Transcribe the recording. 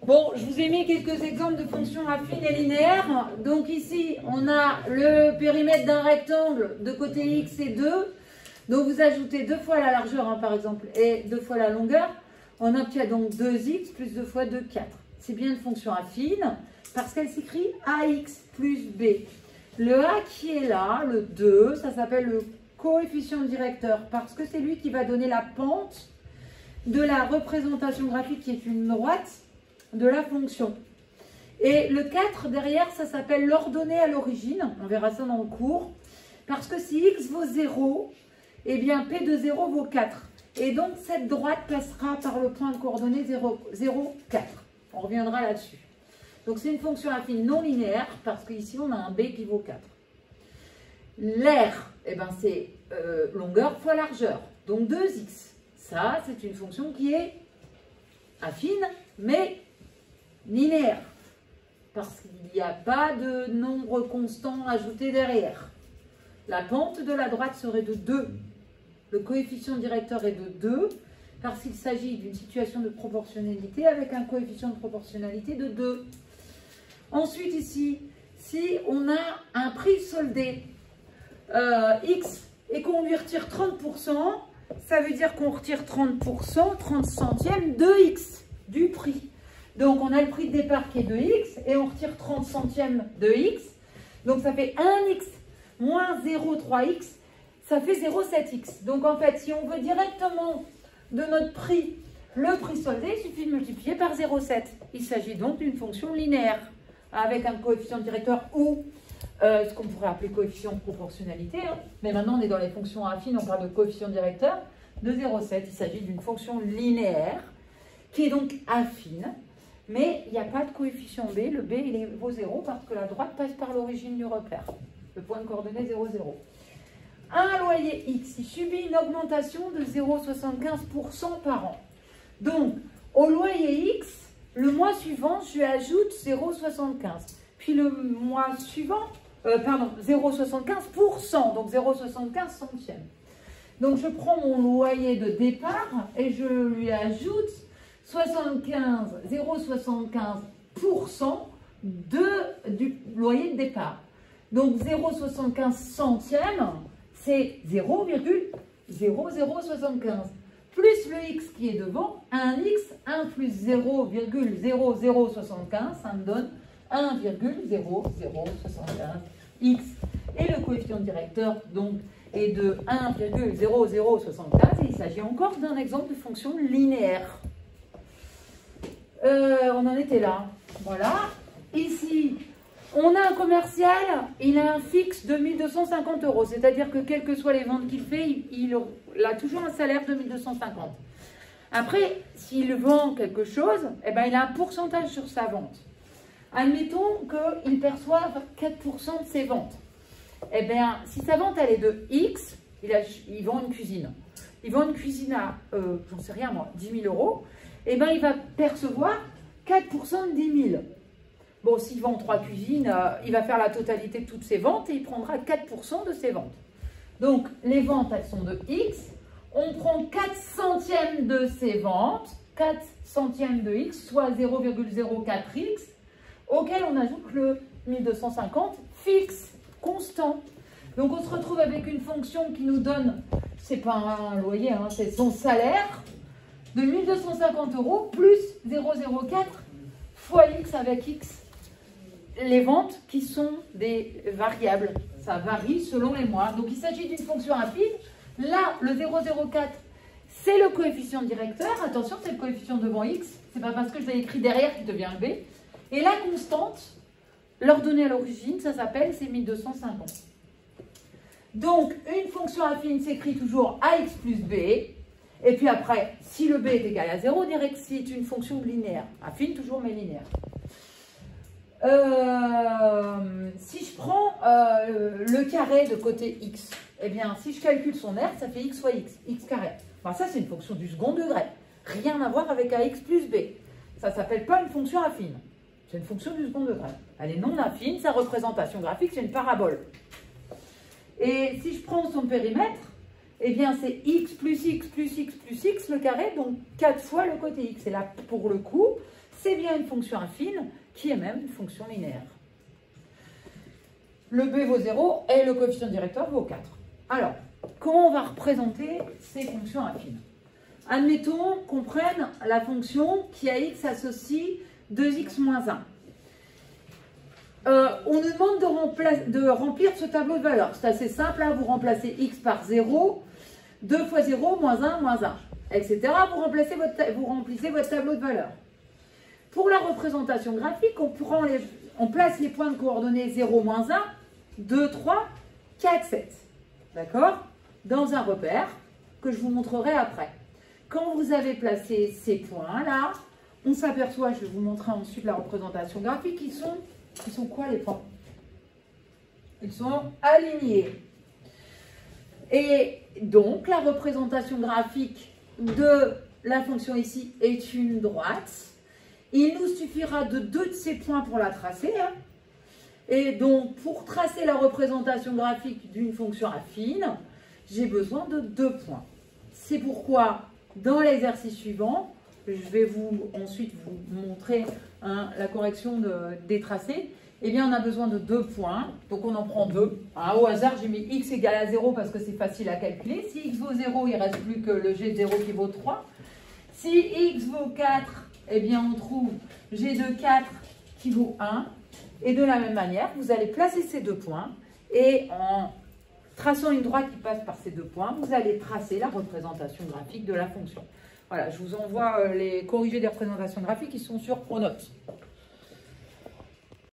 Bon, je vous ai mis quelques exemples de fonctions affines et linéaires. Donc ici, on a le périmètre d'un rectangle de côté x et 2. Donc vous ajoutez 2 fois la largeur, hein, par exemple, et 2 fois la longueur. On obtient donc 2x plus 2 fois 2, 4. C'est bien une fonction affine parce qu'elle s'écrit ax plus b. Le a qui est là, le 2, ça s'appelle le coefficient directeur parce que c'est lui qui va donner la pente de la représentation graphique qui est une droite de la fonction. Et le 4 derrière, ça s'appelle l'ordonnée à l'origine. On verra ça dans le cours. Parce que si x vaut 0, eh bien p de 0 vaut 4. Et donc cette droite passera par le point de coordonnée 0, 0, 4. On reviendra là-dessus. Donc c'est une fonction affine non linéaire parce qu'ici on a un b qui vaut 4. L'air, eh ben, c'est longueur fois largeur. Donc 2x. Ça, c'est une fonction qui est affine, mais linéaire. Parce qu'il n'y a pas de nombre constant ajouté derrière. La pente de la droite serait de 2. Le coefficient directeur est de 2 parce qu'il s'agit d'une situation de proportionnalité avec un coefficient de proportionnalité de 2. Ensuite ici, si on a un prix soldé x et qu'on lui retire 30%, ça veut dire qu'on retire 30%, 30 centièmes de x du prix. Donc on a le prix de départ qui est de x et on retire 30 centièmes de x. Donc ça fait 1x moins 0,3x, ça fait 0,7x. Donc en fait, si on veut directement de notre prix, le prix soldé, il suffit de multiplier par 0,7. Il s'agit donc d'une fonction linéaire avec un coefficient directeur ou ce qu'on pourrait appeler coefficient de proportionnalité. Hein. Mais maintenant, on est dans les fonctions affines, on parle de coefficient directeur de 0,7. Il s'agit d'une fonction linéaire qui est donc affine, mais il n'y a pas de coefficient b. Le b, il vaut 0 parce que la droite passe par l'origine du repère. Le point de coordonnée 0, 0. Un loyer X, il subit une augmentation de 0,75% par an. Donc, au loyer X, le mois suivant, je lui ajoute 0,75. Puis le mois suivant, 0,75%, donc 0,75 centièmes. Donc, je prends mon loyer de départ et je lui ajoute 0,75% du loyer de départ. Donc 0,75 centièmes, c'est 0,0075. Plus le x qui est devant, 1x, 1 plus 0,0075, ça me donne 1,0075x. Et le coefficient directeur, donc, est de 1,0075. Et il s'agit encore d'un exemple de fonction linéaire. On en était là. Voilà. Ici, on a un commercial, il a un fixe de 1250 €. C'est-à-dire que quelles que soient les ventes qu'il fait, il a toujours un salaire de 1250. Après, s'il vend quelque chose, eh ben, il a un pourcentage sur sa vente. Admettons qu'il perçoive 4% de ses ventes. Eh bien, si sa vente elle est de X, il vend une cuisine. Il vend une cuisine à, j'en sais rien moi, 10 000 €. Eh bien, il va percevoir 4% de 10 000. Bon, s'il vend 3 cuisines, il va faire la totalité de toutes ses ventes et il prendra 4% de ses ventes. Donc, les ventes, elles sont de X. On prend 4 centièmes de ses ventes, 4 centièmes de X, soit 0,04X, auquel on ajoute le 1250 fixe, constant. Donc, on se retrouve avec une fonction qui nous donne, c'est pas un loyer, hein, c'est son salaire, de 1250 € plus 0,04 fois X avec X. Les ventes qui sont des variables. Ça varie selon les mois. Donc, il s'agit d'une fonction affine. Là, le 0,04, c'est le coefficient directeur. Attention, c'est le coefficient devant X. Ce n'est pas parce que je l'ai écrit derrière qu'il devient le B. Et la constante, l'ordonnée à l'origine, ça s'appelle, c'est 1250. Donc, une fonction affine s'écrit toujours AX plus B. Et puis après, si le B est égal à 0, on dirait que c'est une fonction linéaire. Affine toujours, mais linéaire. Si je prends le carré de côté x, eh bien, si je calcule son R, ça fait x fois x, x carré. Ben, ça, c'est une fonction du second degré. Rien à voir avec ax plus b. Ça ne s'appelle pas une fonction affine. C'est une fonction du second degré. Elle est non affine, sa représentation graphique, c'est une parabole. Et si je prends son périmètre, eh bien, c'est x plus x plus x plus x, le carré, donc 4 fois le côté x. Et là, pour le coup, c'est bien une fonction affine qui est même une fonction linéaire. Le b vaut 0 et le coefficient directeur vaut 4. Alors, comment on va représenter ces fonctions affines? Admettons qu'on prenne la fonction qui à x associe 2x moins 1. On nous demande de remplir ce tableau de valeurs. C'est assez simple, hein, vous remplacez x par 0, 2 fois 0, moins 1, etc. Vous remplissez votre tableau de valeurs. Pour la représentation graphique, on place les points de coordonnées 0, moins 1, 2, 3, 4, 7. D'accord? Dans un repère que je vous montrerai après. Quand vous avez placé ces points-là, on s'aperçoit, je vais vous montrer ensuite la représentation graphique, ils sont quoi les points? Ils sont alignés. Et donc, la représentation graphique de la fonction ici est une droite. Il nous suffira de 2 de ces points pour la tracer. Hein. Et donc, pour tracer la représentation graphique d'une fonction affine, j'ai besoin de 2 points. C'est pourquoi, dans l'exercice suivant, je vais ensuite vous montrer la correction des tracés. Eh bien, on a besoin de 2 points. Donc, on en prend 2. Hein, au hasard, j'ai mis x égale à 0 parce que c'est facile à calculer. Si x vaut 0, il ne reste plus que le g de 0 qui vaut 3. Si x vaut 4, eh bien, on trouve g de 4 qui vaut 1. Et de la même manière, vous allez placer ces 2 points. Et en traçant une droite qui passe par ces 2 points, vous allez tracer la représentation graphique de la fonction. Voilà, je vous envoie les corrigés des représentations graphiques qui sont sur Pronote.